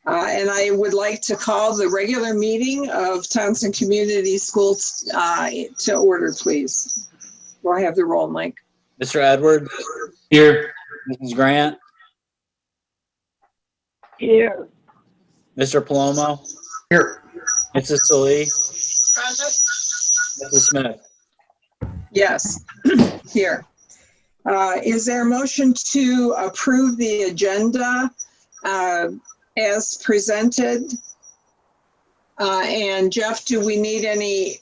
And I would like to call the regular meeting of Townsend Community Schools to order, please. Do I have the roll, Mike? Mr. Edwards? Here. Mrs. Grant? Here. Mr. Palomo? Here. Mrs. Salee? Present. Mrs. Smith? Yes, here. Is there a motion to approve the agenda as presented? And Jeff, do we need any,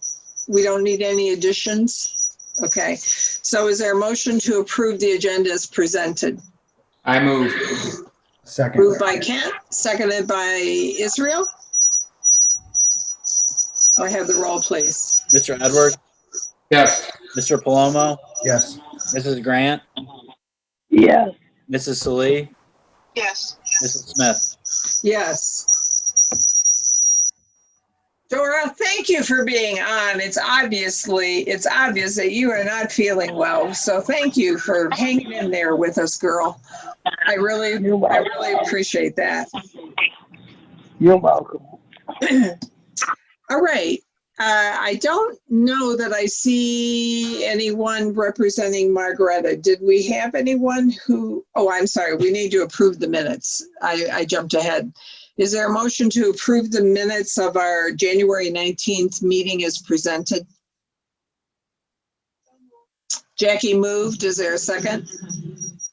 we don't need any additions? Okay, so is there a motion to approve the agenda as presented? I move. Second. Moved by Kent, seconded by Israel. I have the roll, please. Mr. Edwards? Yes. Mr. Palomo? Yes. Mrs. Grant? Yes. Mrs. Salee? Yes. Mrs. Smith? Yes. Dora, thank you for being on. It's obvious that you are not feeling well. So thank you for hanging in there with us, girl. I really appreciate that. You're welcome. All right. I don't know that I see anyone representing Margaretta. Did we have anyone who, oh, I'm sorry. We need to approve the minutes. I jumped ahead. Is there a motion to approve the minutes of our January 19th meeting as presented? Jackie moved. Is there a second?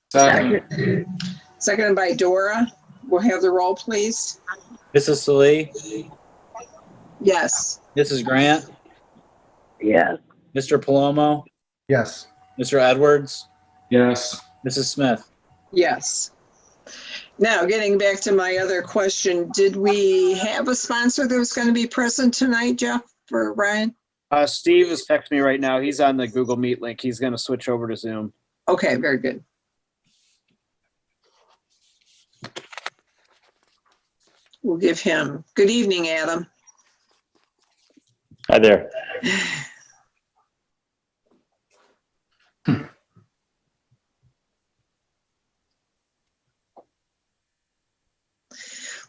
Second. Seconded by Dora. We'll have the roll, please. Mrs. Salee? Yes. Mrs. Grant? Yes. Mr. Palomo? Yes. Mr. Edwards? Yes. Mrs. Smith? Yes. Now, getting back to my other question, did we have a sponsor that was going to be present tonight, Jeff or Ryan? Steve is texting me right now. He's on the Google Meet link. He's going to switch over to Zoom. Okay, very good. We'll give him, good evening, Adam. Hi there.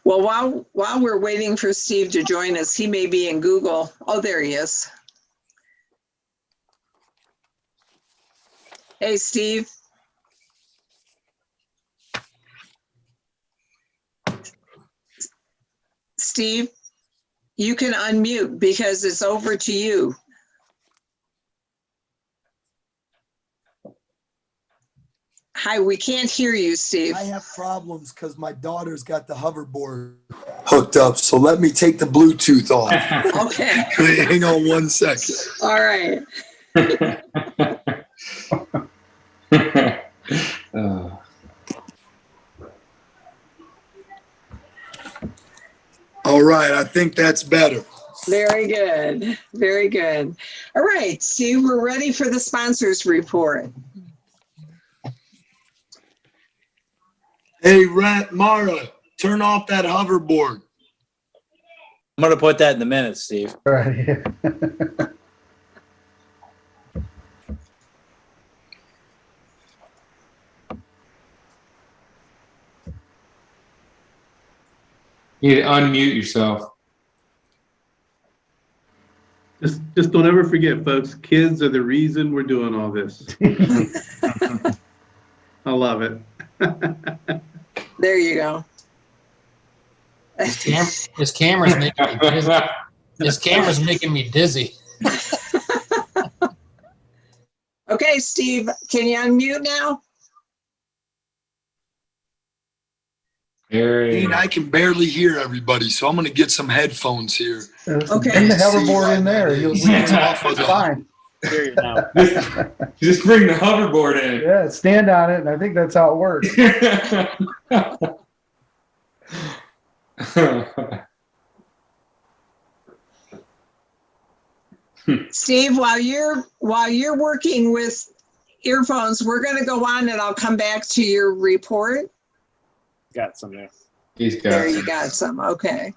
Well, while we're waiting for Steve to join us, he may be in Google. Oh, there he is. Hey, Steve. Steve, you can unmute because it's over to you. Hi, we can't hear you, Steve. I have problems because my daughter's got the hoverboard hooked up. So let me take the Bluetooth off. Okay. Hang on 1 second. All right. All right. I think that's better. Very good. Very good. All right, Steve, we're ready for the sponsors report. Hey, Mara, turn off that hoverboard. I'm going to put that in the minutes, Steve. All right. You need to unmute yourself. Just don't ever forget, folks, kids are the reason we're doing all this. I love it. There you go. This camera's making me dizzy. This camera's making me dizzy. Okay, Steve, can you unmute now? Dean, I can barely hear everybody, so I'm going to get some headphones here. Okay. Bring the hoverboard in there. You'll be fine. Hear you now. Just bring the hoverboard in. Yeah, stand on it, and I think that's how it works. Steve, while you're working with earphones, we're going to go on and I'll come back to your report. Got some there. He's got There some. you got some. Okay.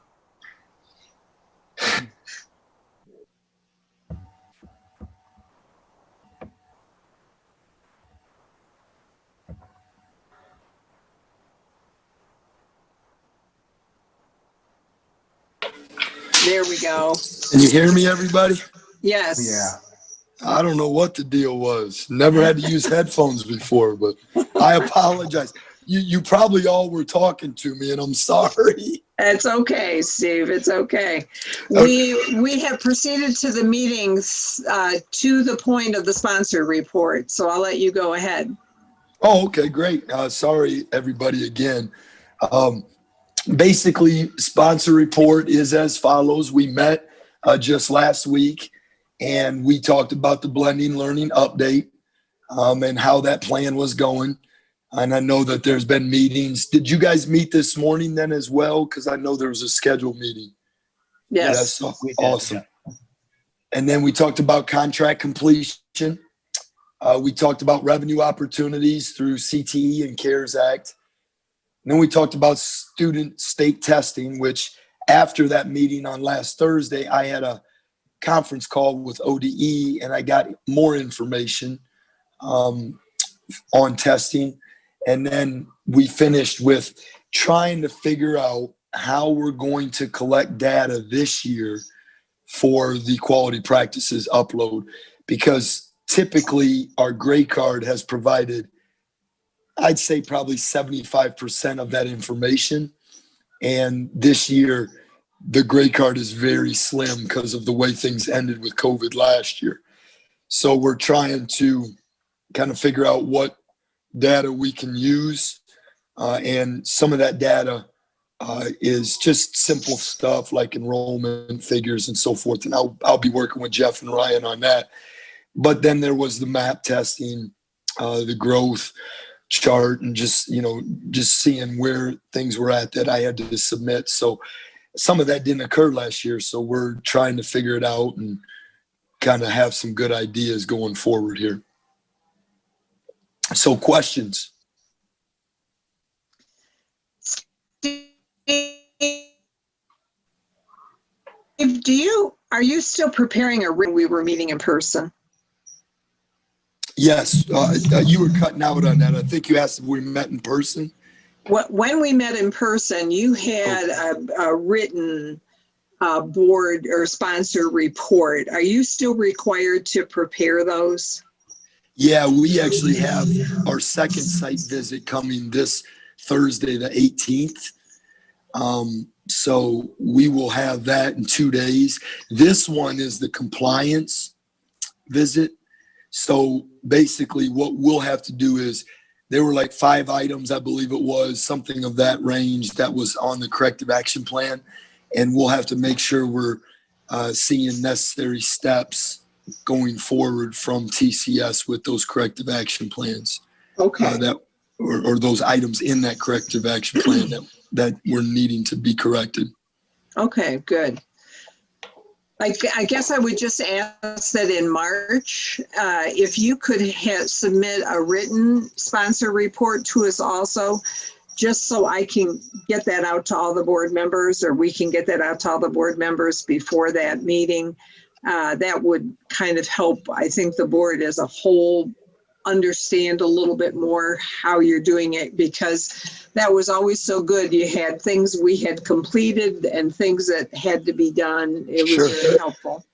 There we go. Can you hear me, everybody? Yes. Yeah. I don't know what the deal was. Never had to use headphones before, but I apologize. You probably all were talking to me, and I'm sorry. It's okay, Steve. It's okay. We have proceeded to the meetings to the point of the sponsor report, so I'll let you go ahead. Oh, okay, great. Sorry, everybody, again. Basically, sponsor report is as follows. We met just last week, and we talked about the blending learning update and how that plan was going. And I know that there's been meetings. Did you guys meet this morning then as well? Because I know there was a scheduled meeting. Yes. That's We did, awesome. And then we talked about contract completion. We talked about revenue opportunities through CTE and CARES Act. And then we talked about student state testing, which after that meeting on last Thursday, I had a conference call with ODE and I got more information on testing. And then we finished with trying to figure out how we're going to collect data this year for the quality practices upload, because typically our grade card has provided, I'd say probably 75% of that information. And this year, the grade card is very slim because of the way things ended with COVID last year. So we're trying to kind of figure out what data we can use. And some of that data is just simple stuff like enrollment figures and so forth. And I'll be working with Jeff and Ryan on that. But then there was the map testing, the growth chart, and just seeing where things were at that I had to submit. So some of that didn't occur last year. So we're trying to figure it out and kind of have some good ideas going forward here. So questions? Are you still preparing a written? We were meeting in person. Yes, you were cutting out on that. I think you asked if we met in person. When we met in person, you had a written board or sponsor report. Are you still required to prepare those? Yeah, we actually have our second site visit coming this Thursday, the 18th. So we will have that in 2 days. This one is the compliance visit. So basically what we'll have to do is, there were like 5 items, I believe it was, something of that range that was on the corrective action plan. And we'll have to make sure we're seeing necessary steps going forward from TCS with those corrective action plans. Okay. Or those items in that corrective action plan that we're needing to be corrected. Okay, good. I guess I would just ask that in March, if you could submit a written sponsor report to us also, just so I can get that out to all the board members, or we can get that out to all the board members before that meeting. That would kind of help, I think, the board as a whole understand a little bit more how you're doing it, because that was always so good. You had things we had completed and things that had to be done. It was Sure. very helpful.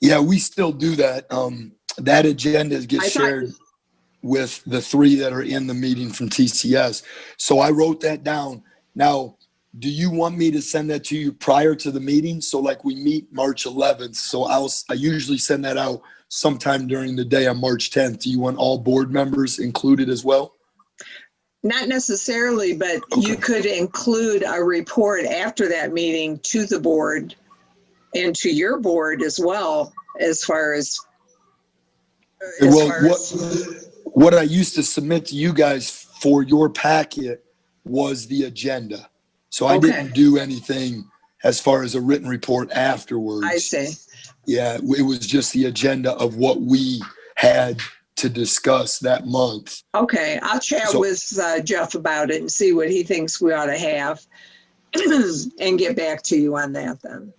Yeah, we still do that. That agenda gets shared with the 3 that are in the meeting from TCS. So I wrote that down. Now, do you want me to send that to you prior to the meeting? So like we meet March 11th. So I usually send that out sometime during the day on March 10th. Do you want all board members included as well? Not necessarily, but Okay. you could include a report after that meeting to the board and to your board as well, as far as what I used to submit to you guys for your packet was the agenda. So I didn't do anything as far as a written report afterwards. I see. Yeah, it was just the agenda of what we had to discuss that month. Okay, I'll chat with Jeff about it and see what he thinks we ought to have and get back to you on that then.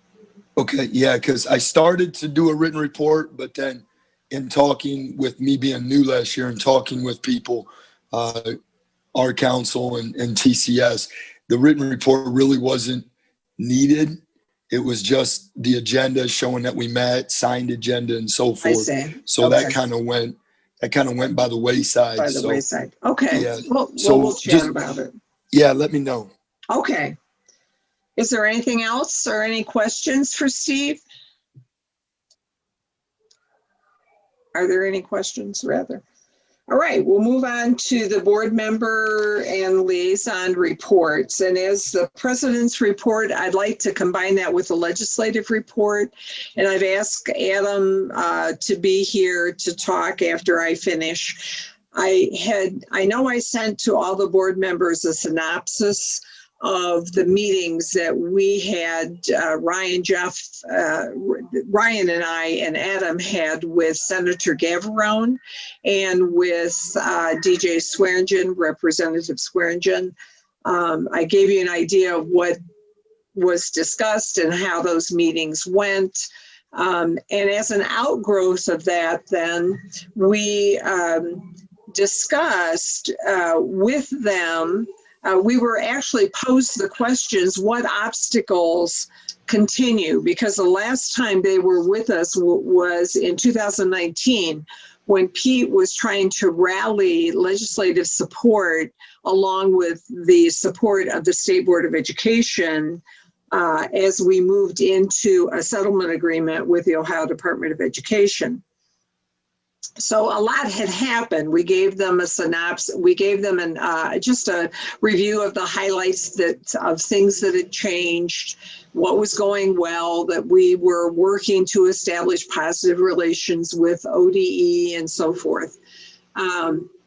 Okay, yeah, because I started to do a written report, but then in talking with me being new last year and talking with people, our council and TCS, the written report really wasn't needed. It was just the agenda showing that we met, signed agenda and so I forth. see. So Okay. that kind of went by the wayside. By the So wayside. Okay. yeah. Well, So we'll chat just- about it. yeah, let me know. Okay. Is there anything else or any questions for Steve? Are there any questions, rather? All right, we'll move on to the board member and liaison reports. And as the president's report, I'd like to combine that with the legislative report. And I've asked Adam to be here to talk after I finish. I know I sent to all the board members a synopsis of the meetings that we had, Ryan, Jeff, Ryan and I and Adam had with Senator Gavarone and with DJ Swearingen, Representative Swearingen. I gave you an idea of what was discussed and how those meetings went. And as an outgrowth of that, then we discussed with them. We were actually posed the questions, what obstacles continue? Because the last time they were with us was in 2019, when Pete was trying to rally legislative support along with the support of the State Board of Education as we moved into a settlement agreement with the Ohio Department of Education. So a lot had happened. We gave them a synopsis. We gave them just a review of the highlights of things that had changed, what was going well, that we were working to establish positive relations with ODE and so forth.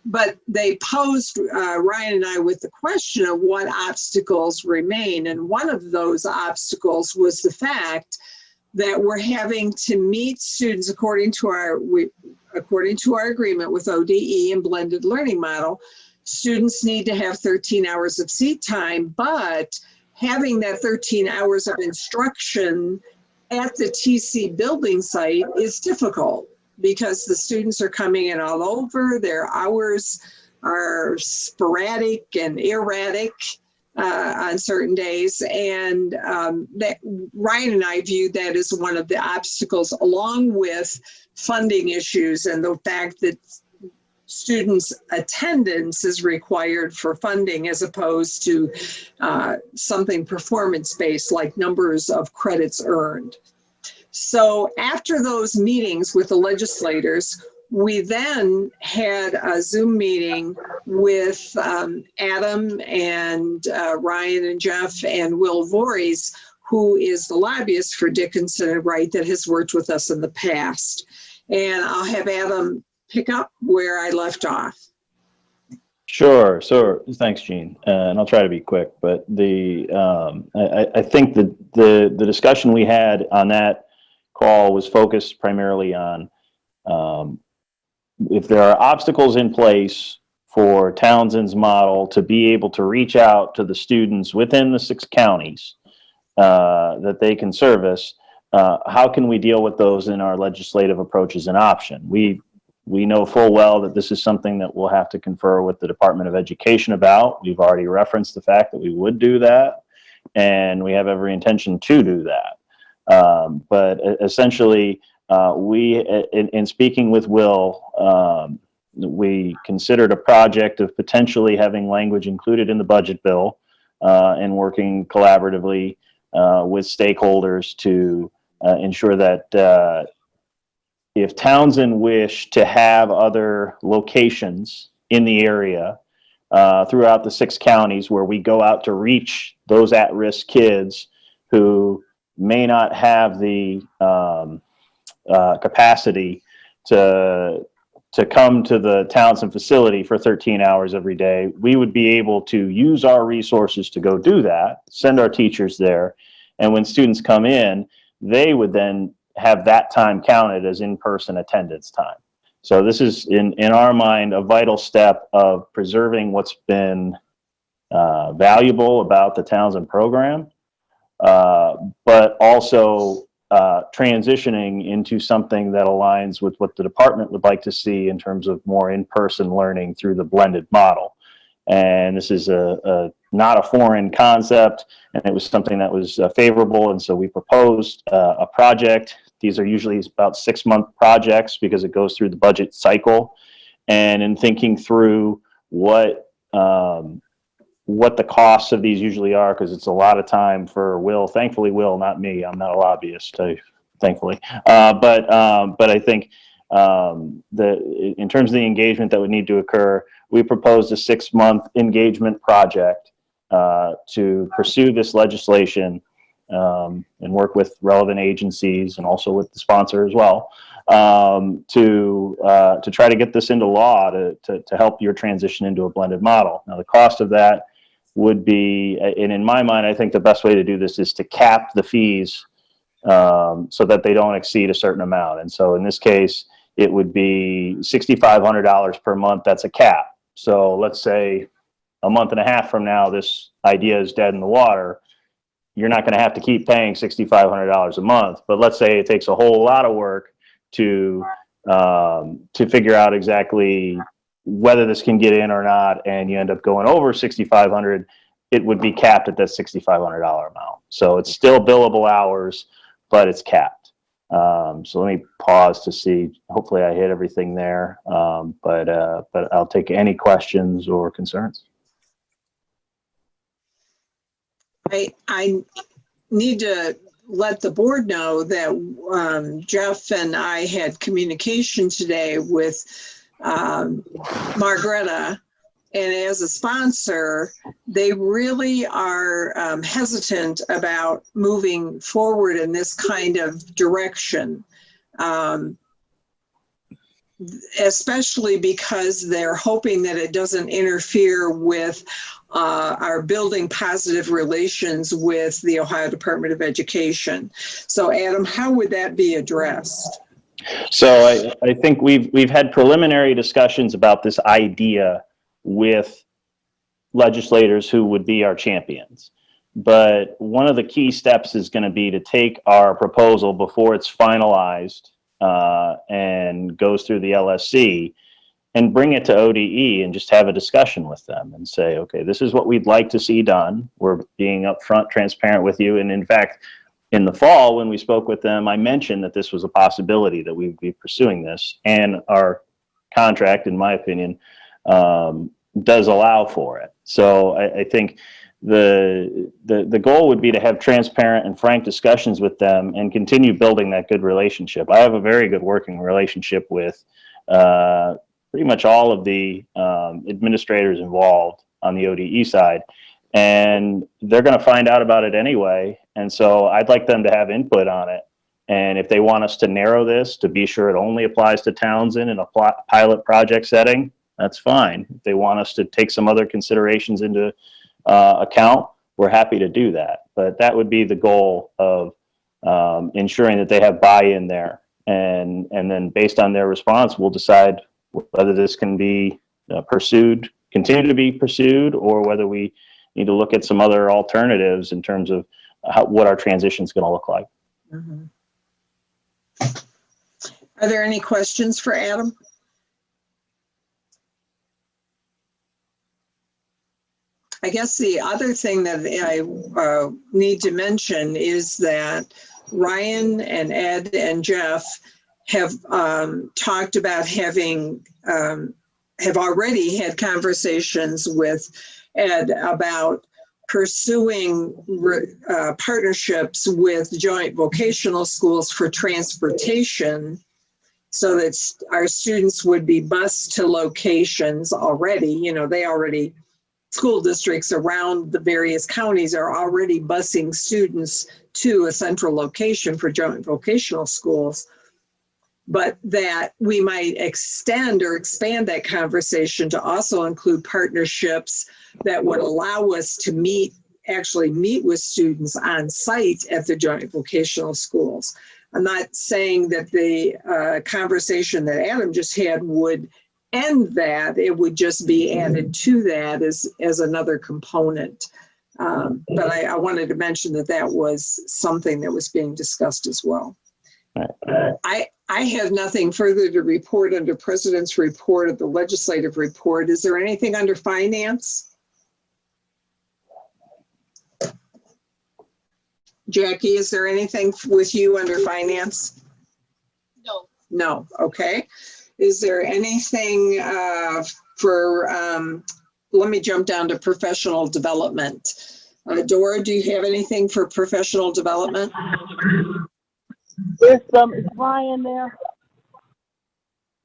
But they posed Ryan and I with the question of what obstacles remain. And one of those obstacles was the fact that we're having to meet students according to our agreement with ODE and blended learning model. Students need to have 13 hours of seat time, but having that 13 hours of instruction at the TC building site is difficult because the students are coming in all over. Their hours are sporadic and erratic on certain days. And that Ryan and I viewed that as one of the obstacles, along with funding issues and the fact that students' attendance is required for funding as opposed to something performance-based like numbers of credits earned. So after those meetings with the legislators, we then had a Zoom meeting with Adam and Ryan and Jeff and Will Voorhees, who is the lobbyist for Dickinson and Wright that has worked with us in the past. And I'll have Adam pick up where I left off. Sure. Thanks, Jean. And I'll try to be quick. But I think the discussion we had on that call was focused primarily on if there are obstacles in place for Townsend's model to be able to reach out to the students within the 6 counties that they can service, how can we deal with those in our legislative approach as an option? We know full well that this is something that we'll have to confer with the Department of Education about. We've already referenced the fact that we would do that, and we have every intention to do that. But essentially, in speaking with Will, we considered a project of potentially having language included in the budget bill and working collaboratively with stakeholders to ensure that if Townsend wished to have other locations in the area throughout the 6 counties where we go out to reach those at-risk kids who may not have the capacity to come to the Townsend facility for 13 hours every day, we would be able to use our resources to go do that, send our teachers there, and when students come in, they would then have that time counted as in-person attendance time. So this is, in our mind, a vital step of preserving what's been valuable about the Townsend program, but also transitioning into something that aligns with what the department would like to see in terms of more in-person learning through the blended model. And this is not a foreign concept, and it was something that was favorable. And so we proposed a project. These are usually about 6-month projects because it goes through the budget cycle. And in thinking through what the costs of these usually are, because it's a lot of time for Will. Thankfully, Will, not me. I'm not a lobbyist, thankfully. But I think in terms of the engagement that would need to occur, we proposed a 6-month engagement project to pursue this legislation and work with relevant agencies and also with the sponsor as well to try to get this into law to help your transition into a blended model. Now, the cost of that would be, and in my mind, I think the best way to do this is to cap the fees so that they don't exceed a certain amount. And so in this case, it would be $6,500 per month. That's a cap. So let's say a month and a half from now, this idea is dead in the water. You're not going to have to keep paying $6,500 a month. But let's say it takes a whole lot of work to figure out exactly whether this can get in or not, and you end up going over $6,500. It would be capped at that $6,500 amount. So it's still billable hours, but it's capped. So let me pause to see. Hopefully I hit everything there, but I'll take any questions or concerns. I need to let the board know that Jeff and I had communication today with Margaretta, and as a sponsor, they really are hesitant about moving forward in this kind of direction, especially because they're hoping that it doesn't interfere with our building positive relations with the Ohio Department of Education. So Adam, how would that be addressed? So I think we've had preliminary discussions about this idea with legislators who would be our champions. But one of the key steps is going to be to take our proposal before it's finalized and goes through the LSC and bring it to ODE and just have a discussion with them and say, okay, this is what we'd like to see done. We're being upfront, transparent with you. And in fact, in the fall, when we spoke with them, I mentioned that this was a possibility that we'd be pursuing this, and our contract, in my opinion, does allow for it. So I think the goal would be to have transparent and frank discussions with them and continue building that good relationship. I have a very good working relationship with pretty much all of the administrators involved on the ODE side, and they're going to find out about it anyway. And so I'd like them to have input on it. And if they want us to narrow this to be sure it only applies to Townsend in a pilot project setting, that's fine. If they want us to take some other considerations into account, we're happy to do that. But that would be the goal of ensuring that they have buy-in there. And then based on their response, we'll decide whether this can be pursued, continue to be pursued, or whether we need to look at some other alternatives in terms of what our transition is going to look like. Mm-hmm. Are there any questions for Adam? I guess the other thing that I need to mention is that Ryan and Ed and Jeff have talked about have already had conversations with Ed about pursuing partnerships with joint vocational schools for transportation, so that our students would be bused to locations already. You know, school districts around the various counties are already busing students to a central location for joint vocational schools, but that we might extend or expand that conversation to also include partnerships that would allow us to actually meet with students on site at the joint vocational schools. I'm not saying that the conversation that Adam just had would end that. It would just be added to that as another component. But I wanted to mention that was something that was being discussed as well. I have nothing further to report under President's report of the legislative report. Is there anything under finance? Jackie, is there anything with you under finance? No. No, okay. Is there anything let me jump down to professional development. Dora, do you have anything for professional development? Is Ryan there?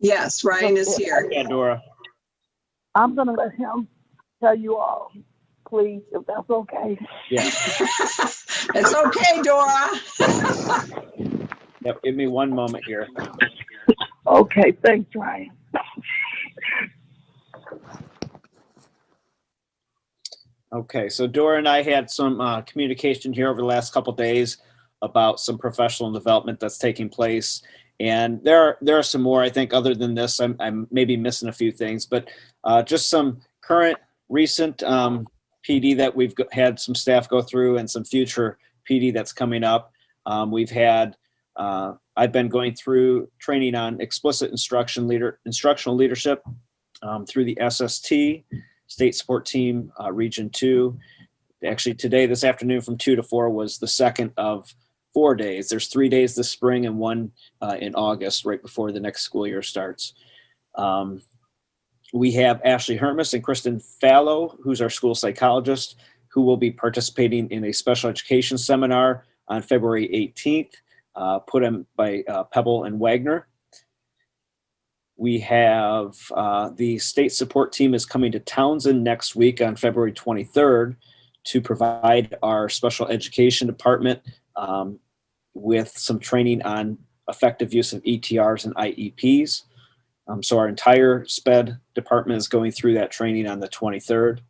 Yes, Ryan is here. Yeah, Dora. I'm gonna let him tell you all, please, if that's okay. Yeah. It's okay, Dora. Yep. Give me one moment here. Okay, thanks, Ryan. Okay, so Dora and I had some communication here over the last couple of days about some professional development that's taking place, and there are some more. I think other than this, I'm maybe missing a few things, but just some current, recent PD that we've had some staff go through, and some future PD that's coming up. We've had I've been going through training on explicit instructional leadership through the SST. State Support Team, Region 2. Actually, today, this afternoon from 2 to 4 was the second of 4 days. There's 3 days this spring and 1 in August, right before the next school year starts. We have Ashley Hermes and Kristen Fallow, who's our school psychologist, who will be participating in a special education seminar on February 18th, put on by Pebble and Wagner. We have the state support team is coming to Townsend next week on February 23rd to provide our special education department with some training on effective use of ETRs and IEPs. So our entire SPED department is going through that training on the 23rd.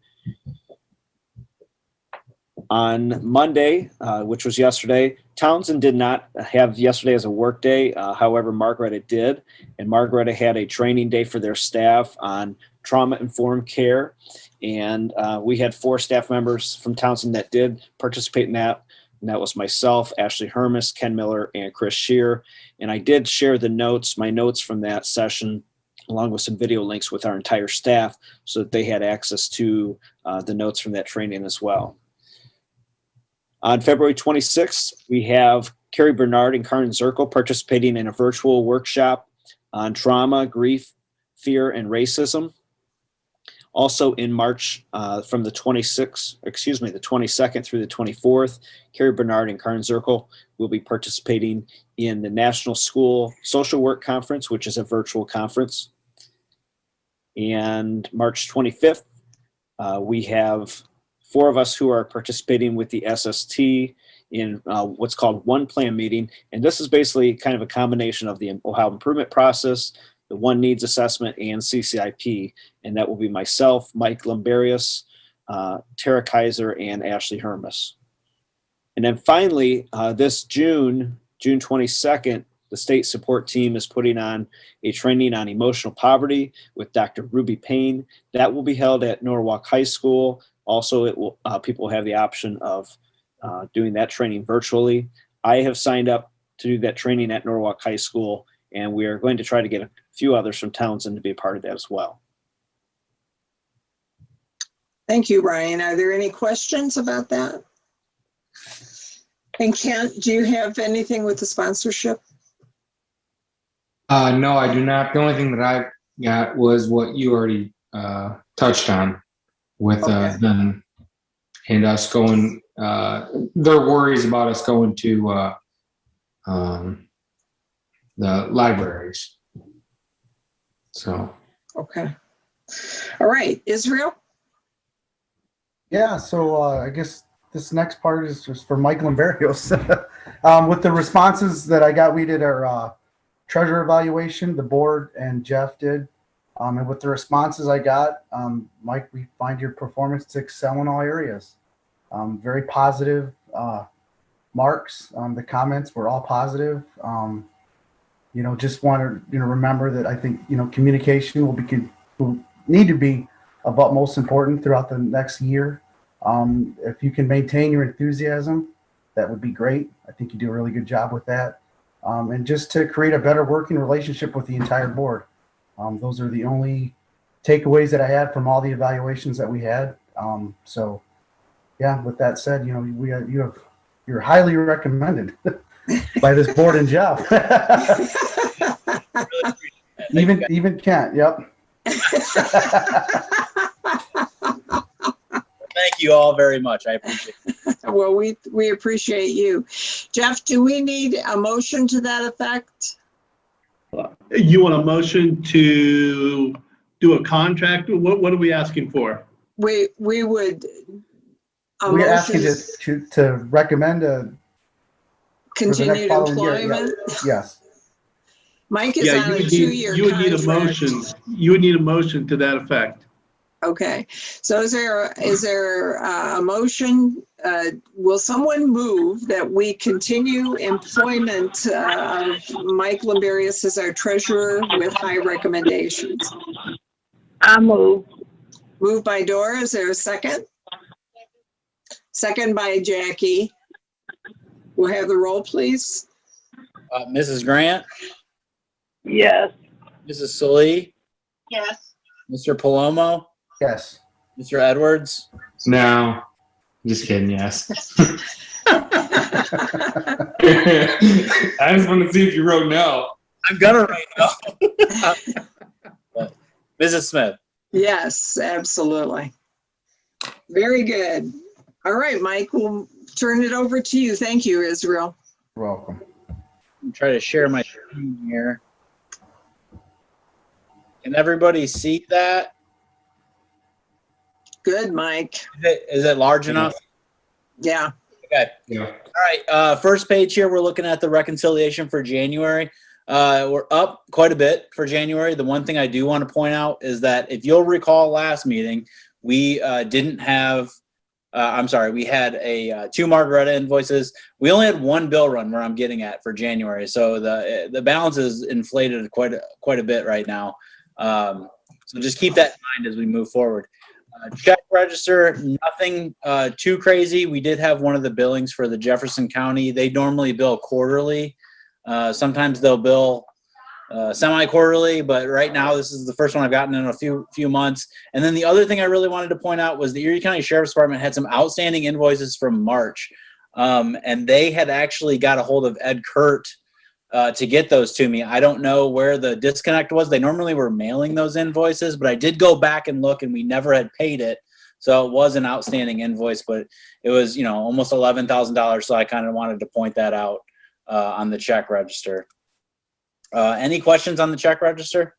On Monday, which was yesterday, Townsend did not have yesterday as a work day. However, Margaretta did. And Margaretta had a training day for their staff on trauma-informed care. And we had 4 staff members from Townsend that did participate in that. And that was myself, Ashley Hermes, Ken Miller, and Chris Shear. And I did share my notes from that session, along with some video links with our entire staff so that they had access to the notes from that training as well. On February 26th, we have Carrie Bernard and Karen Zirkle participating in a virtual workshop on trauma, grief, fear, and racism. Also in March, from the 22nd through the 24th, Carrie Bernard and Karen Zirkle will be participating in the National School Social Work Conference, which is a virtual conference. And March 25th, we have 4 of us who are participating with the SST in what's called One Plan Meeting. And this is basically kind of a combination of the Ohio Improvement Process, the One Needs Assessment, and CCIP. And that will be myself, Mike Lumberius, Tara Kaiser, and Ashley Hermes. And then finally, this June 22nd, the state support team is putting on a training on emotional poverty with Dr. Ruby Payne. That will be held at Norwalk High School. Also, it will people have the option of doing that training virtually. I have signed up to do that training at Norwalk High School, and we are going to try to get a few others from Townsend to be a part of that as well. Thank you, Ryan. Are there any questions about that? And Kent, do you have anything with the sponsorship? No, I do not. The only thing that I got was what you already touched on with them and us going, their worries about us going to the libraries. So. Okay. All right, Israel? Yeah, so I guess this next part is just for Mike Lumberius. With the responses that I got, we did our treasure evaluation, the board and Jeff did. And with the responses I got, Mike, we find your performance to excel in all areas. Very positive marks. The comments were all positive. Just want to remember that I think communication will need to be of utmost importance throughout the next year. If you can maintain your enthusiasm, that would be great. I think you do a really good job with that. and just to create a better working relationship with the entire board. Those are the only takeaways that I had from all the evaluations that we had. So, yeah, with that said, you're highly recommended by this board and Jeff. Even Kent, yep. Thank you all very much. I appreciate it. Well, we appreciate you. Jeff, do we need a motion to that effect? You want a motion to do a contract? What are we asking for? We would. We're asking to recommend continued following year, employment. yes. Mike is on a 2-year you would need a contract. motion. You would need a motion to that effect. Okay, so is there a motion? Will someone move that we continue employment of Mike Limberius as our treasurer with high recommendations? I move. Moved by Dora, is there a second? Second by Jackie. We'll have the roll, please. Mrs. Grant, Yes. Mrs. Salee, Yes. Mr. Palomo, Yes. Mr. Edwards. No, just kidding. Yes. I just want to see if you wrote no. I'm gonna write no. But, Mrs. Smith. Yes, absolutely. Very good. All right, Mike, we'll turn it over to you. Thank you, Israel. You're welcome. I'm trying to share my screen here. Can everybody see that? Good, Mike. Is it large enough? Yeah. Okay. Yeah. All right. First page here, we're looking at the reconciliation for January. We're up quite a bit for January. The one thing I do want to point out is that if you'll recall last meeting, we didn't have, we had 2 Margaretta invoices. We only had 1 bill run where I'm getting at for January. So the balance is inflated quite a bit right now. So just keep that in mind as we move forward. Check register, nothing too crazy. We did have one of the billings for the Jefferson County. They normally bill quarterly. Sometimes they'll bill semi-quarterly, but right now this is the first one I've gotten in a few months. And then the other thing I really wanted to point out was the Erie County Sheriff's Department had some outstanding invoices from March, and they had actually got a hold of Ed Kurt to get those to me. I don't know where the disconnect was. They normally were mailing those invoices, but I did go back and look, and we never had paid it. So it was an outstanding invoice, but it was, almost $11,000. So I kind of wanted to point that out on the check register. Any questions on the check register?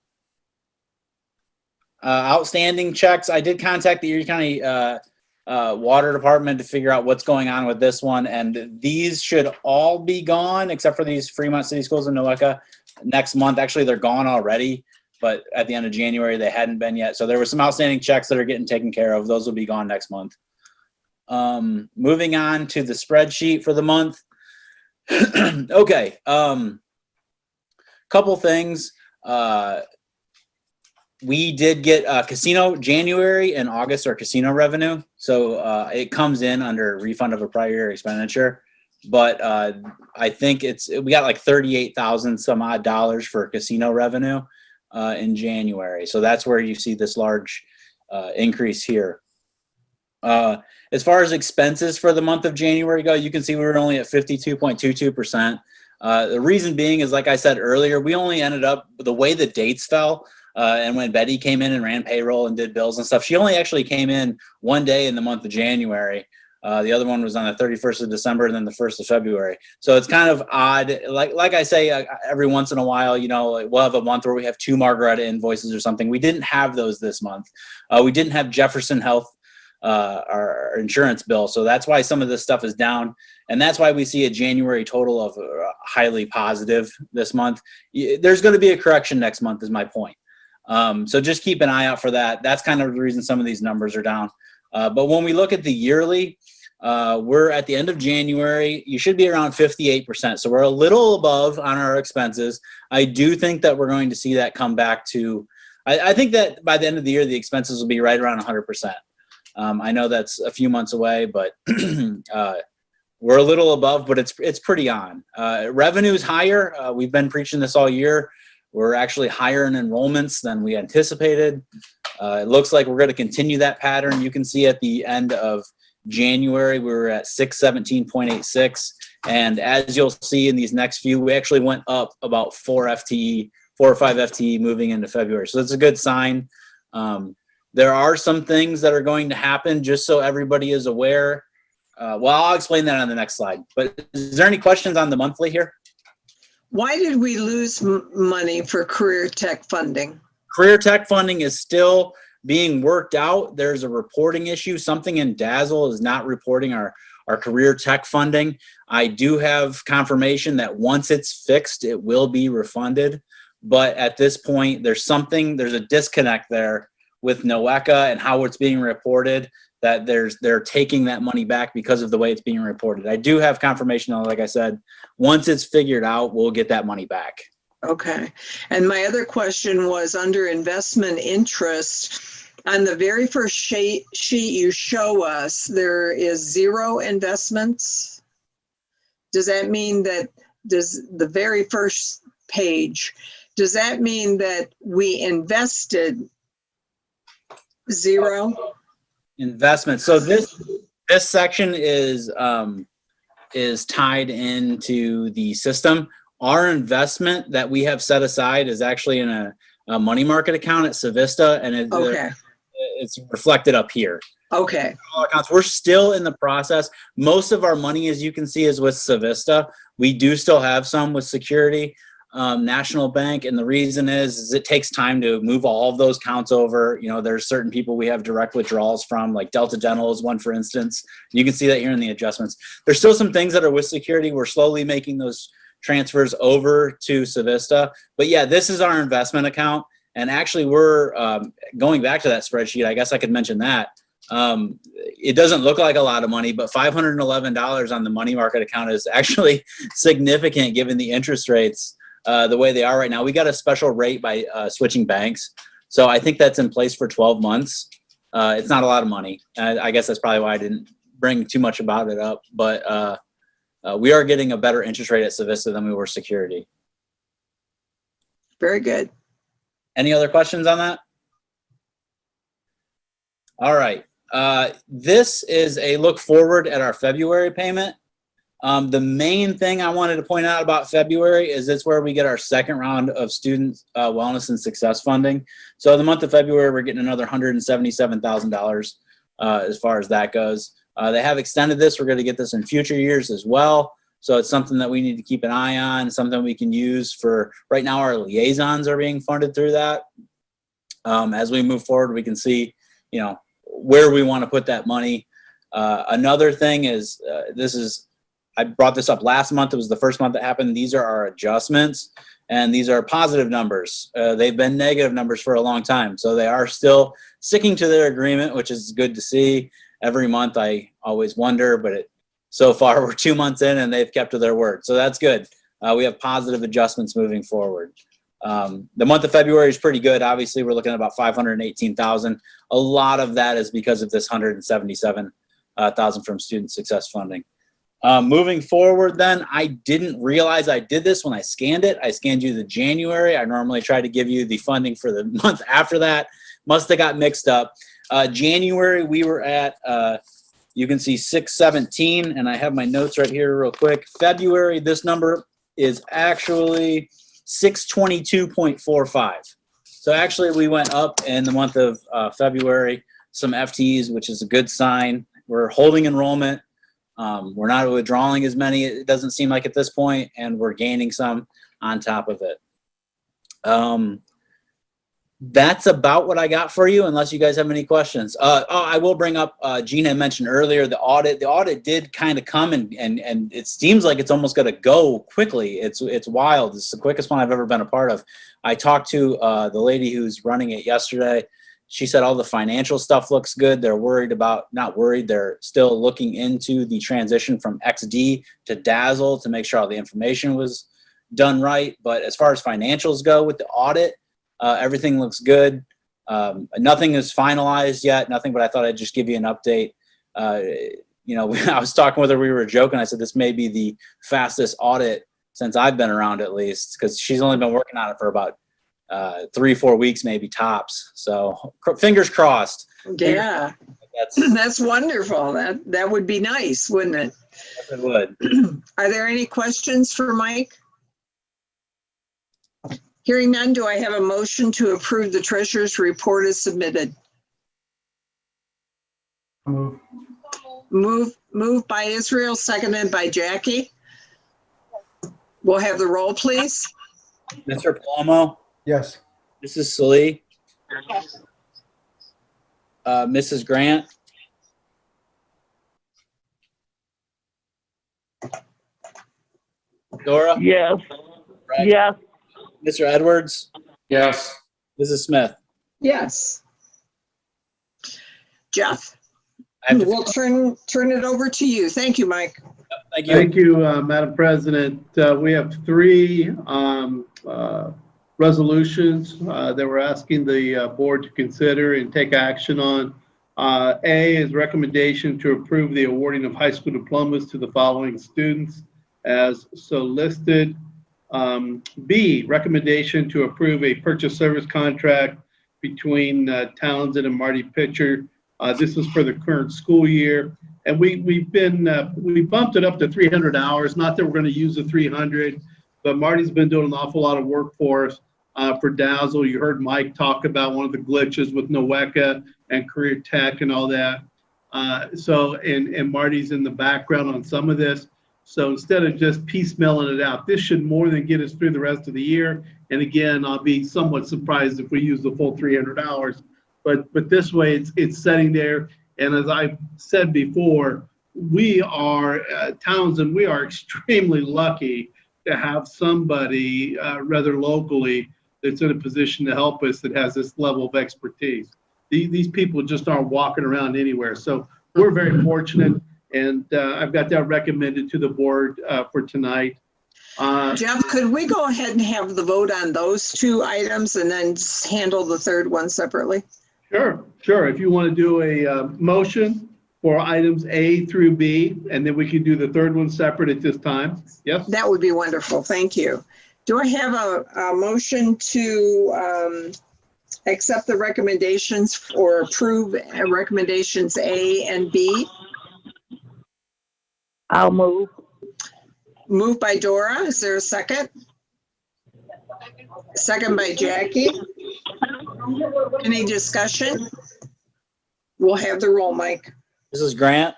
Outstanding checks. I did contact the Erie County Water Department to figure out what's going on with this one, and these should all be gone except for these Fremont City Schools in Noweka next month. Actually, they're gone already, but at the end of January they hadn't been yet. So there were some outstanding checks that are getting taken care of. Those will be gone next month. Moving on to the spreadsheet for the month. Okay. Couple things. We did get casino January and August are casino revenue. So it comes in under refund of a prior year expenditure. But I think we got like 38,000 some odd dollars for casino revenue in January. So that's where you see this large increase here. As far as expenses for the month of January go, you can see we were only at 52.22%. The reason being is, like I said earlier, we only ended up, the way the dates fell, and when Betty came in and ran payroll and did bills and stuff, she only actually came in one day in the month of January. The other one was on the 31st of December and then the 1st of February. So it's kind of odd. Like I say, every once in a while, we'll have a month where we have 2 Margaretta invoices or something. We didn't have those this month. We didn't have Jefferson Health, our insurance bill. So that's why some of this stuff is down. And that's why we see a January total of highly positive this month. There's going to be a correction next month is my point. So just keep an eye out for that. That's kind of the reason some of these numbers are down. But when we look at the yearly, we're at the end of January, you should be around 58%. So we're a little above on our expenses. I do think that we're going to see that come back to, I think that by the end of the year, the expenses will be right around 100%. I know that's a few months away, but we're a little above, but it's pretty on. Revenue is higher. We've been preaching this all year. We're actually higher in enrollments than we anticipated. It looks like we're going to continue that pattern. You can see at the end of January, we were at 617.86. And as you'll see in these next few, we actually went up about 4 or 5 FTE moving into February. So that's a good sign. There are some things that are going to happen, just so everybody is aware. Well, I'll explain that on the next slide. But is there any questions on the monthly here? Why did we lose money for career tech funding? Career tech funding is still being worked out. There's a reporting issue. Something in Dazzle is not reporting our career tech funding. I do have confirmation that once it's fixed, it will be refunded. But at this point, there's a disconnect there with NOECA and how it's being reported, that they're taking that money back because of the way it's being reported. I do have confirmation, like I said, once it's figured out, we'll get that money back. Okay. And my other question was under investment interest. On the very first sheet you show us, there is 0 investments. Does that mean that, the very first page, does that mean that we invested 0? Investment. So this section is tied into the system. Our investment that we have set aside is actually in a money market account at Civista, and Okay. it's reflected up here. Okay. Accounts. We're still in the process. Most of our money, as you can see, is with Civista. We do still have some with Security National Bank, and the reason is it takes time to move all of those accounts over. You know, there's certain people we have direct withdrawals from, like Delta Dental is one, for instance. You can see that here in the adjustments. There's still some things that are with Security. We're slowly making those transfers over to Civista. But yeah, this is our investment account. And actually, we're going back to that spreadsheet. I guess I could mention that. It doesn't look like a lot of money, but $511 on the money market account is actually significant given the interest rates the way they are right now. We got a special rate by switching banks. So I think that's in place for 12 months. It's not a lot of money. I guess that's probably why I didn't bring too much about it up. But we are getting a better interest rate at Civista than we were Security. Very good. Any other questions on that? All right. This is a look forward at our February payment. The main thing I wanted to point out about February is it's where we get our second round of student wellness and success funding. So the month of February, we're getting another $177,000 as far as that goes. They have extended this. We're going to get this in future years as well. So it's something that we need to keep an eye on, something we can use for right now. Our liaisons are being funded through that. As we move forward, we can see, you know, where we want to put that money. Another thing is I brought this up last month. It was the first month that happened. These are our adjustments, and these are positive numbers. They've been negative numbers for a long time. So they are still sticking to their agreement, which is good to see. Every month I always wonder, but so far we're 2 months in and they've kept to their word. So that's good. We have positive adjustments moving forward. The month of February is pretty good. Obviously, we're looking at about $518,000. A lot of that is because of this $177,000 from student success funding. Moving forward then, I didn't realize I did this when I scanned it. I scanned you the January. I normally try to give you the funding for the month after that. Must have got mixed up. January, we were at, you can see 617, and I have my notes right here real quick. February, this number is actually 622.45. So actually we went up in the month of February, some FTEs, which is a good sign. We're holding enrollment. We're not withdrawing as many, it doesn't seem like at this point, and we're gaining some on top of it. That's about what I got for you, unless you guys have any questions. I will bring up, Gina mentioned earlier, the audit. The audit did kind of come and it seems like it's almost going to go quickly. It's wild. It's the quickest one I've ever been a part of. I talked to the lady who's running it yesterday. She said all the financial stuff looks good. They're not worried. They're still looking into the transition from XD to Dazzle to make sure all the information was done right. But as far as financials go with the audit, everything looks good. Nothing is finalized yet, nothing, but I thought I'd just give you an update. I was talking with her, we were joking. I said, this may be the fastest audit since I've been around, at least, because she's only been working on it for about 3-4 weeks, maybe tops. So fingers crossed. Yeah, that's wonderful. That would be nice, wouldn't it? Yes, it would. Are there any questions for Mike? Hearing none, do I have a motion to approve the treasurer's report as submitted? Moved by Israel, seconded by Jackie. We'll have the roll, please. Mr. Palomo, Yes. Mrs. Salee, Mrs. Grant, Dora, Yes. Greg, Yes. Mr. Edwards, Yes. Mrs. Smith. Yes. Jeff, I have to, we'll turn it over to you. Thank you, Mike. thank you. Thank you, Madam President. We have 3 resolutions that we're asking the board to consider and take action on. A is recommendation to approve the awarding of high school diplomas to the following students as so listed. B, recommendation to approve a purchase service contract between Townsend and Marty Pitcher. This is for the current school year. And we bumped it up to 300 hours. Not that we're going to use the 300, but Marty's been doing an awful lot of work for us for Dazzle. You heard Mike talk about one of the glitches with NOECA and Career Tech and all that. And Marty's in the background on some of this. So instead of just piecemealing it out, this should more than get us through the rest of the year. And again, I'll be somewhat surprised if we use the full 300 hours. But this way, it's sitting there. And as I said before, we are, Townsend, we are extremely lucky to have somebody rather locally that's in a position to help us that has this level of expertise. These people just aren't walking around anywhere. So we're very fortunate. And I've got that recommended to the board for tonight. Jeff, could we go ahead and have the vote on those 2 items and then handle the third one separately? Sure. If you want to do a motion for items A through B, and then we can do the third one separate at this time. Yes? That would be wonderful. Thank you. Do I have a motion to accept the recommendations or approve recommendations A and B? I'll move. Moved by Dora. Is there a second? Second by Jackie. Any discussion? We'll have the roll, Mike. Mrs. Grant,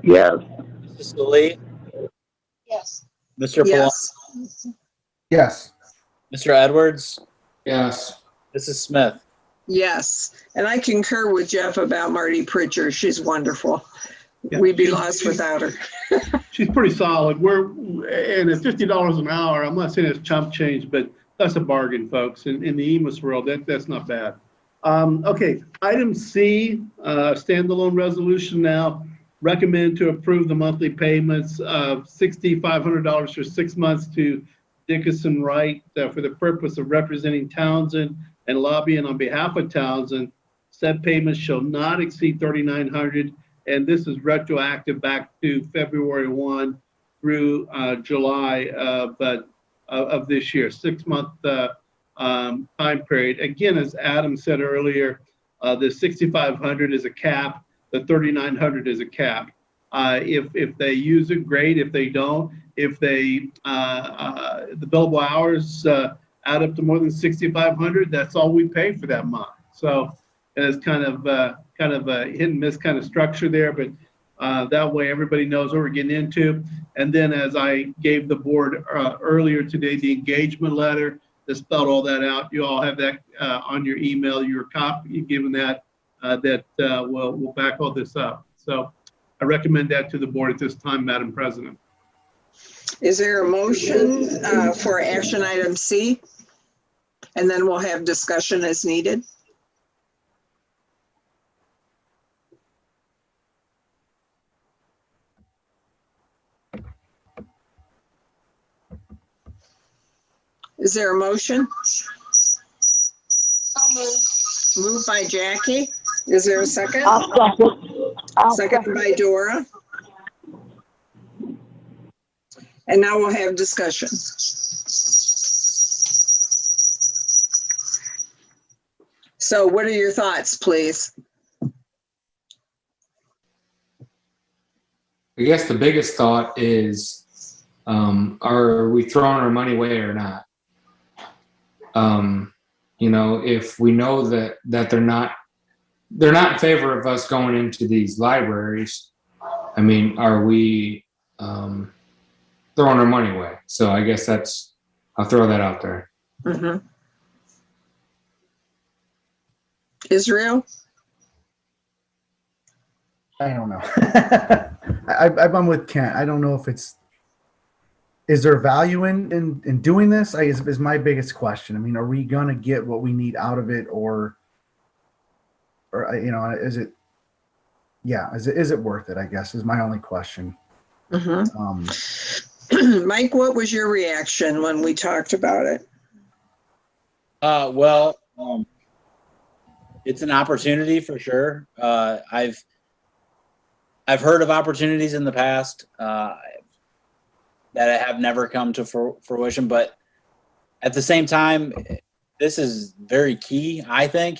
Yes. Mrs. Salee, Yes. Mr. Palomo, Yes. Yes. Mr. Edwards, Yes. Mrs. Smith. Yes. And I concur with Jeff about Marty Pritchard. She's wonderful. Yeah. We'd be lost without her. She's pretty solid. And at $50 an hour, I'm not saying it's chump change, but that's a bargain, folks. In the EMIS world, that's not bad. Okay, item C, standalone resolution now. Recommend to approve the monthly payments of $6,500 for 6 months to Dickinson Wright for the purpose of representing Townsend and lobbying on behalf of Townsend. Said payments shall not exceed $3,900, and this is retroactive back to February 1 through July of this year, 6-month time period. Again, as Adam said earlier, the 6,500 is a cap, the 3,900 is a cap. If they use it, great. If they don't, if they the billable hours add up to more than 6,500, that's all we pay for that month. So it's kind of a hit and miss kind of structure there, but that way everybody knows what we're getting into. And then as I gave the board earlier today, the engagement letter that spelled all that out, you all have that on your email, your copy, given that will back all this up. So I recommend that to the board at this time, Madam President. Is there a motion for action item C? And then we'll have discussion as needed. Is there a motion? Moved by Jackie. Is there a second? I'll second. I'll Second by Dora. And now we'll have discussion. So what are your thoughts, please? I guess the biggest thought is, are we throwing our money away or not? You know, if we know that they're not in favor of us going into these libraries, I mean, are we throwing our money away? So I guess I'll throw that out there. Mm-hmm. Israel? I don't know. I'm with Kent. I don't know if is there value in doing this? Is my biggest question. I mean, are we gonna get what we need out of it, or you know, is it worth it? I guess is my only question. Mm-hmm. Mike, what was your reaction when we talked about it? Well, it's an opportunity for sure. I've heard of opportunities in the past that have never come to fruition, but at the same time, this is very key, I think.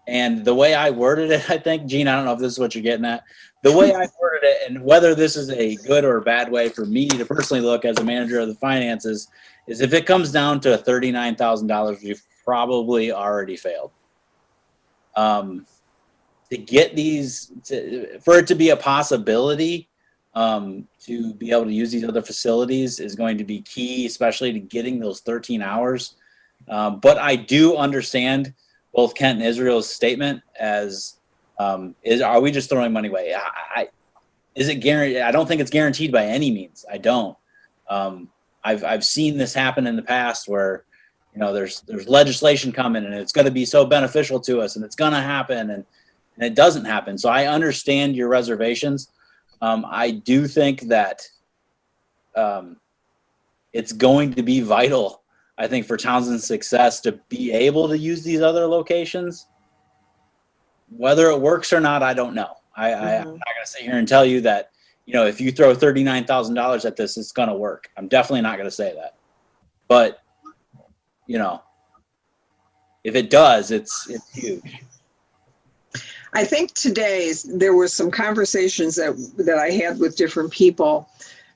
And the way I worded it, I think, Gene, I don't know if this is what you're getting at. The way I worded it, and whether this is a good or bad way for me to personally look as a manager of the finances, is if it comes down to $39,000, we've probably already failed. To get these, for it to be a possibility, to be able to use these other facilities is going to be key, especially to getting those 13 hours. But I do understand both Kent and Israel's statement as, are we just throwing money away? Is it guaranteed? I don't think it's guaranteed by any means. I don't. I've seen this happen in the past where, you know, there's legislation coming and it's going to be so beneficial to us and it's going to happen and it doesn't happen. So I understand your reservations. I do think that it's going to be vital, I think, for Townsend's success to be able to use these other locations. Whether it works or not, I don't know. I'm not going to sit here and tell you that, you know, if you throw $39,000 at this, it's going to work. I'm definitely not going to say that. But, you know, if it does, it's huge. I think today there were some conversations that I had with different people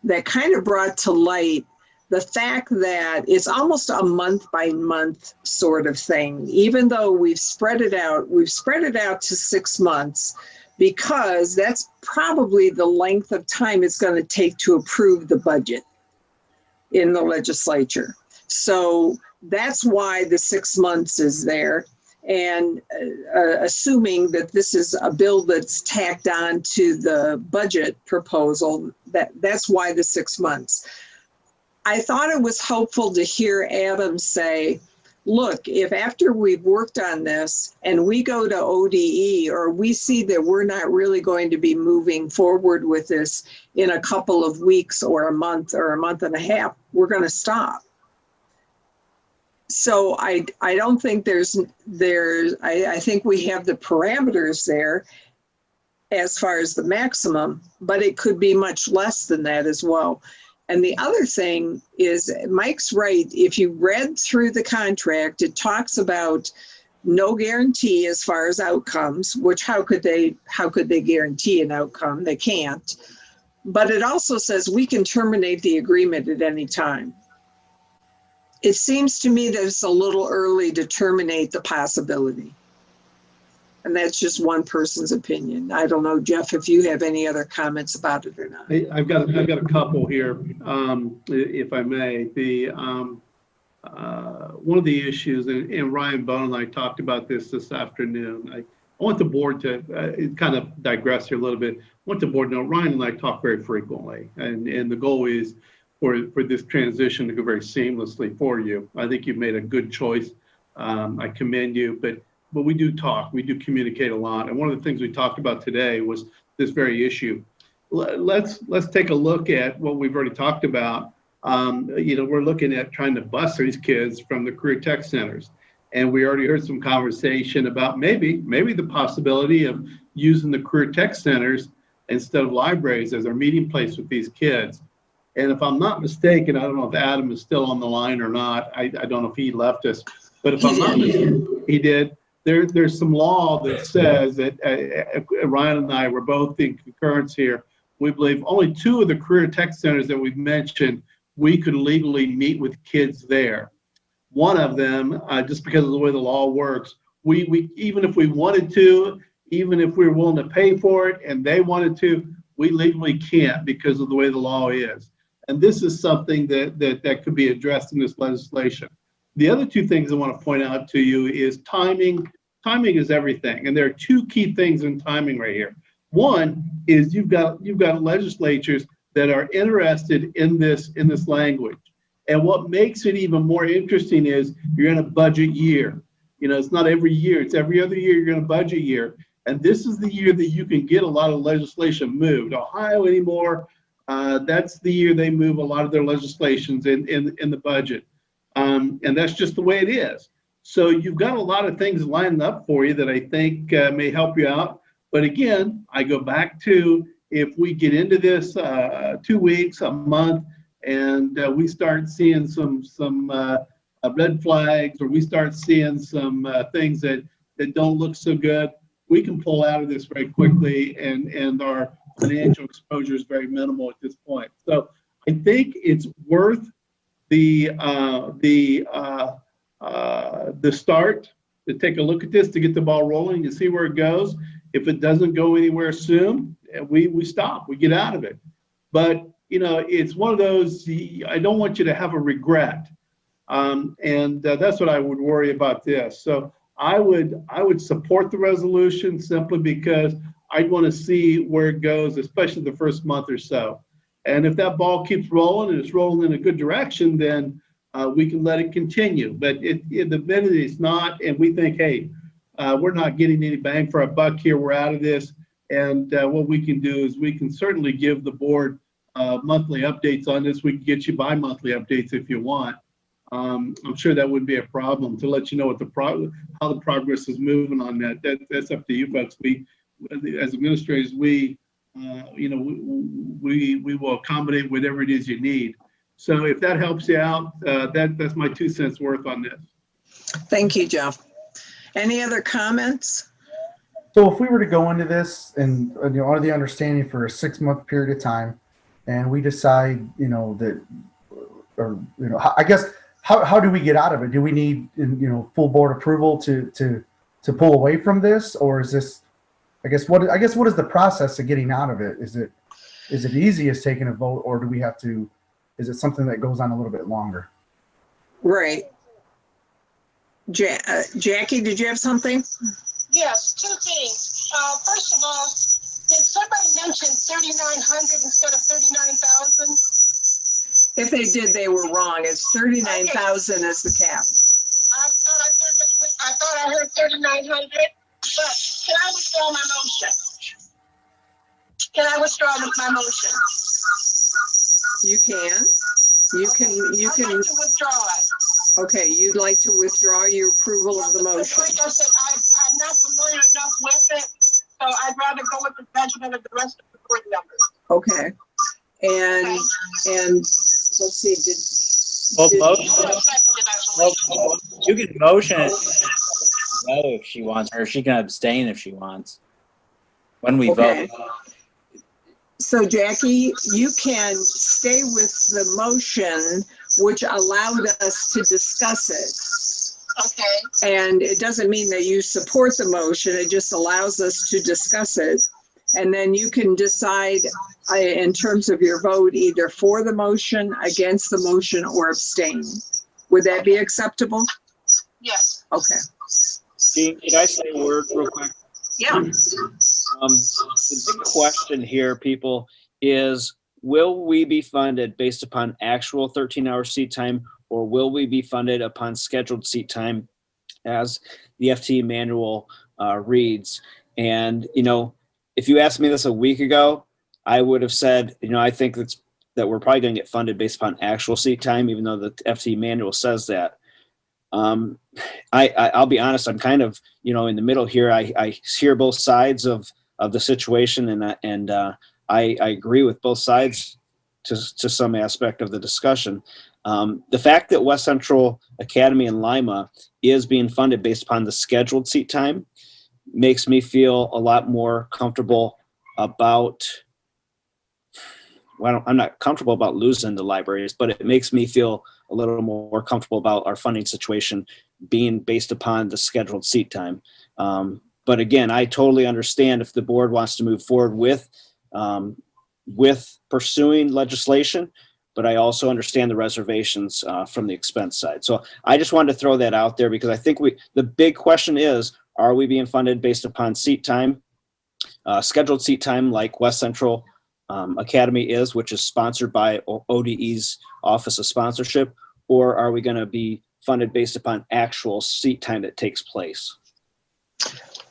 that kind of brought to light the fact that it's almost a month by month sort of thing. Even though we've spread it out to 6 months, because that's probably the length of time it's going to take to approve the budget in the legislature. So that's why the 6 months is there. And assuming that this is a bill that's tacked on to the budget proposal, that's why the 6 months. I thought it was hopeful to hear Adam say, look, if after we've worked on this and we go to ODE or we see that we're not really going to be moving forward with this in a couple of weeks or a month and a half, we're going to stop. So I don't think I think we have the parameters there as far as the maximum, but it could be much less than that as well. And the other thing is, Mike's right. If you read through the contract, it talks about no guarantee as far as outcomes, which how could they guarantee an outcome? They can't. But it also says we can terminate the agreement at any time. It seems to me that it's a little early to terminate the possibility. And that's just one person's opinion. I don't know, Jeff, if you have any other comments about it or not. I've got a couple here, if I may. One of the issues, and Ryan Bone and I talked about this afternoon. I want the board to kind of digress here a little bit. I want the board to know Ryan and I talk very frequently, and the goal is for this transition to go very seamlessly for you. I think you've made a good choice. I commend you, but we do talk, we do communicate a lot. And one of the things we talked about today was this very issue. Let's take a look at what we've already talked about. We're looking at trying to bus these kids from the career tech centers. And we already heard some conversation about maybe the possibility of using the career tech centers instead of libraries as our meeting place with these kids. And if I'm not mistaken, I don't know if Adam is still on the line or not. I don't know if he left us, but if I'm not mistaken, he did. There's some law that says that Ryan and I were both in concurrence here. We believe only 2 of the career tech centers that we've mentioned, we could legally meet with kids there. One of them, just because of the way the law works, we even if we wanted to, even if we were willing to pay for it and they wanted to, we legally can't because of the way the law is. And this is something that could be addressed in this legislation. The other 2 things I want to point out to you is timing. Timing is everything. And there are 2 key things in timing right here. One is you've got legislatures that are interested in this language. And what makes it even more interesting is you're in a budget year. You know, it's not every year, it's every other year you're in a budget year. And this is the year that you can get a lot of legislation moved. Ohio anymore, that's the year they move a lot of their legislations in the budget. And that's just the way it is. So you've got a lot of things lined up for you that I think may help you out. But again, I go back to if we get into this 2 weeks, a month, and we start seeing some red flags, or we start seeing some things that don't look so good, we can pull out of this very quickly, and our financial exposure is very minimal at this point. So I think it's worth the start to take a look at this, to get the ball rolling and see where it goes. If it doesn't go anywhere soon, we stop, we get out of it. But you know, it's one of those, I don't want you to have a regret. And that's what I would worry about this. So I would support the resolution simply because I'd want to see where it goes, especially the first month or so. And if that ball keeps rolling and it's rolling in a good direction, then we can let it continue. But the minute it's not, and we think, hey, we're not getting any bang for our buck here, we're out of this. And what we can do is we can certainly give the board monthly updates on this. We can get you bi-monthly updates if you want. I'm sure that wouldn't be a problem to let you know what how the progress is moving on that. That's up to you folks. We, as administrators, we will accommodate whatever it is you need. So if that helps you out, that's my 2 cents worth on this. Thank you, Jeff. Any other comments? So if we were to go into this and under the understanding for a 6-month period of time, and we decide, that, or I guess, how do we get out of it? Do we need, full board approval to pull away from this, or is this, what is the process of getting out of it? Is it easy as taking a vote, or do we have to? Is it something that goes on a little bit longer? Right. Jackie, did you have something? Yes, 2 things. First of all, did somebody mention 3,900 instead of 39,000? If they did, they were wrong. It's 39,000 is the cap. I thought I heard 3,900, but can I withdraw my motion? Can I withdraw my motion? You can. You can. I'd like to withdraw it. Okay, you'd like to withdraw your approval of the motion. Like I said, I'm not familiar enough with it, so I'd rather go with the judgment of the rest of the board members. Okay. And let's see, you can motion it no if she wants, or she can abstain if she wants when we vote. So Jackie, you can stay with the motion, which allowed us to discuss it. Okay. And it doesn't mean that you support the motion, it just allows us to discuss it. And then you can decide in terms of your vote, either for the motion, against the motion, or abstain. Would that be acceptable? Yes. Okay. Can I say a word real quick? Yeah. The big question here, people, is will we be funded based upon actual 13-hour seat time, or will we be funded upon scheduled seat time as the FTE manual reads? And, if you asked me this a week ago, I would have said, I think that we're probably going to get funded based upon actual seat time, even though the FTE manual says that. I'll be honest, I'm kind of, in the middle here. I hear both sides of the situation, and I agree with both sides to some aspect of the discussion. The fact that West Central Academy in Lima is being funded based upon the scheduled seat time makes me feel a lot more comfortable about, well, I'm not comfortable about losing the libraries, but it makes me feel a little more comfortable about our funding situation being based upon the scheduled seat time. But again, I totally understand if the board wants to move forward with pursuing legislation, but I also understand the reservations from the expense side. So I just wanted to throw that out there because I think the big question is, are we being funded based upon seat time, scheduled seat time like West Central Academy is, which is sponsored by ODE's Office of Sponsorship, or are we going to be funded based upon actual seat time that takes place?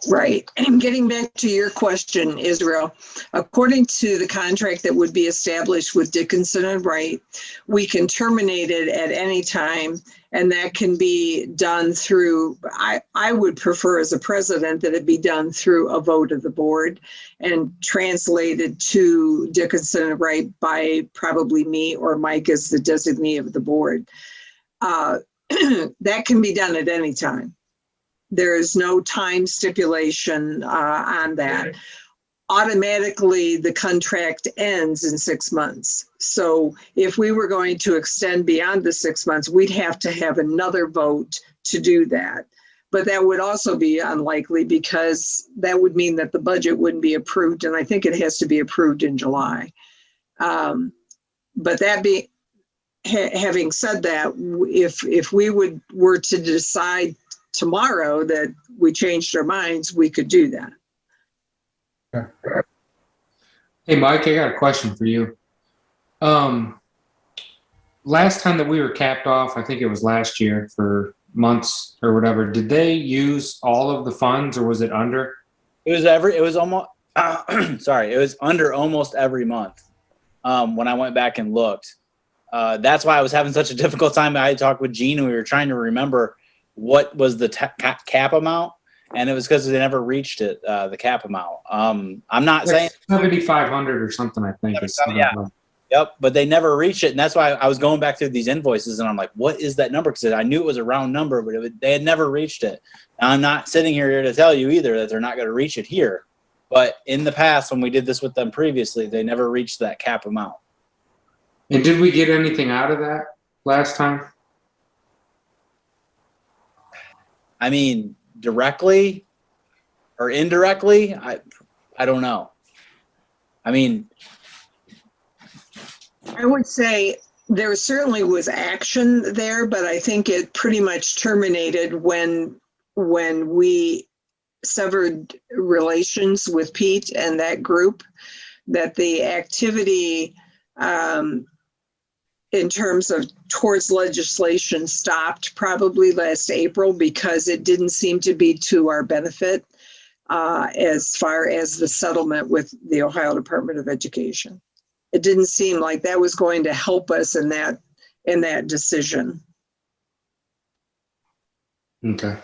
Right. And getting back to your question, Israel, according to the contract that would be established with Dickinson and Wright, we can terminate it at any time, and that can be done through, I would prefer as a president that it be done through a vote of the board and translated to Dickinson and Wright by probably me or Mike as the designee of the board. That can be done at any time. There is no time stipulation on that. Automatically, the contract ends in 6 months. So if we were going to extend beyond the 6 months, we'd have to have another vote to do that. But that would also be unlikely because that would mean that the budget wouldn't be approved. And I think it has to be approved in July. But having said that, if we were to decide tomorrow that we changed our minds, we could do that. Okay. Hey, Mike, I got a question for you. Last time that we were capped off, I think it was last year for months or whatever, did they use all of the funds or was it under? It was almost, sorry, it was under almost every month when I went back and looked. That's why I was having such a difficult time. I talked with Gene and we were trying to remember what was the cap amount, and it was because they never reached it, the cap amount. I'm not saying 7,500 or something, I think. Yeah. Yep, but they never reached it, and that's why I was going back through these invoices, and I'm like, what is that number? Because I knew it was a round number, but they had never reached it. Now, I'm not sitting here to tell you either that they're not going to reach it here, but in the past, when we did this with them previously, they never reached that cap amount. And did we get anything out of that last time? I mean, directly or indirectly, I don't know. I mean, I would say there certainly was action there, but I think it pretty much terminated when we severed relations with Pete and that group, that the activity in terms of towards legislation stopped probably last April because it didn't seem to be to our benefit as far as the settlement with the Ohio Department of Education. It didn't seem like that was going to help us in that decision. Okay.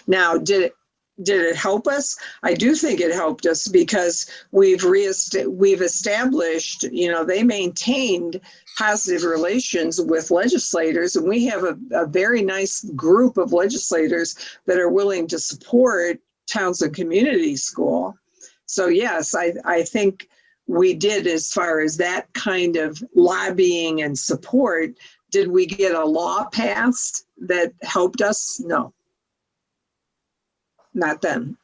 Now, did it help us? I do think it helped us because we've established, they maintained positive relations with legislators, and we have a very nice group of legislators that are willing to support Townsend Community School. So yes, I think we did as far as that kind of lobbying and support. Did we get a law passed that helped us? No. Not then.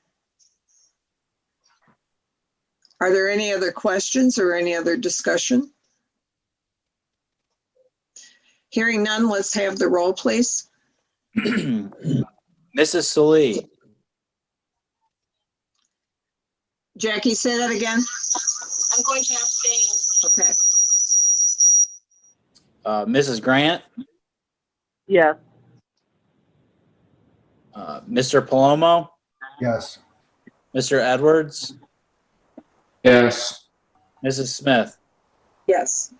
Are there any other questions or any other discussion? Hearing none, let's have the roll, please. Mrs. Salee. Jackie, say that again. I'm going to abstain. Okay. Mrs. Grant. Yes. Mr. Palomo. Yes. Mr. Edwards. Yes. Mrs. Smith. Yes.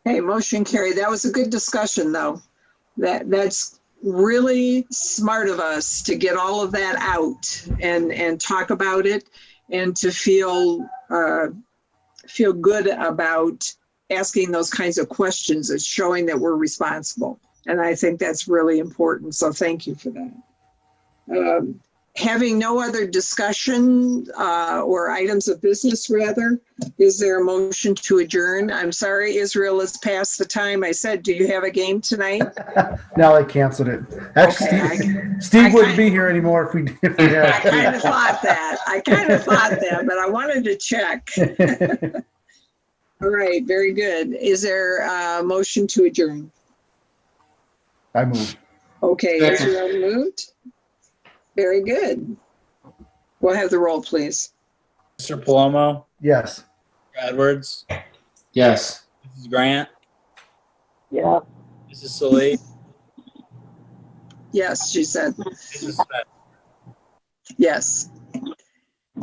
Okay, motion carried. That was a good discussion, though. That's really smart of us to get all of that out and talk about it and to feel good about asking those kinds of questions. It's showing that we're responsible. And I think that's really important. So thank you for that. Having no other discussion or items of business, rather, is there a motion to adjourn? I'm sorry, Israel is past the time. I said, do you have a game tonight? Now they canceled it. Actually, Okay, Steve wouldn't be here anymore if we I had. kind of thought that, but I wanted to check. All right, very good. Is there a motion to adjourn? I moved. Okay, Second. Israel moved. Very good. We'll have the roll, please. Mr. Palomo, Yes. Edwards, Yes. Mrs. Grant, Yeah. Mrs. Salee, Yes, she said. Mrs. Smith. Yes.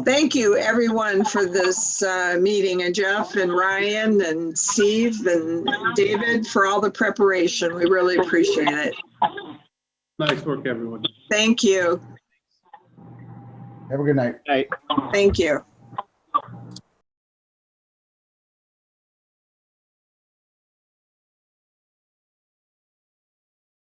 Thank you, everyone, for this meeting, and Jeff and Ryan and Steve and David for all the preparation. We really appreciate it. Nice work, everyone. Thank you. Have a good night. Right. Thank you.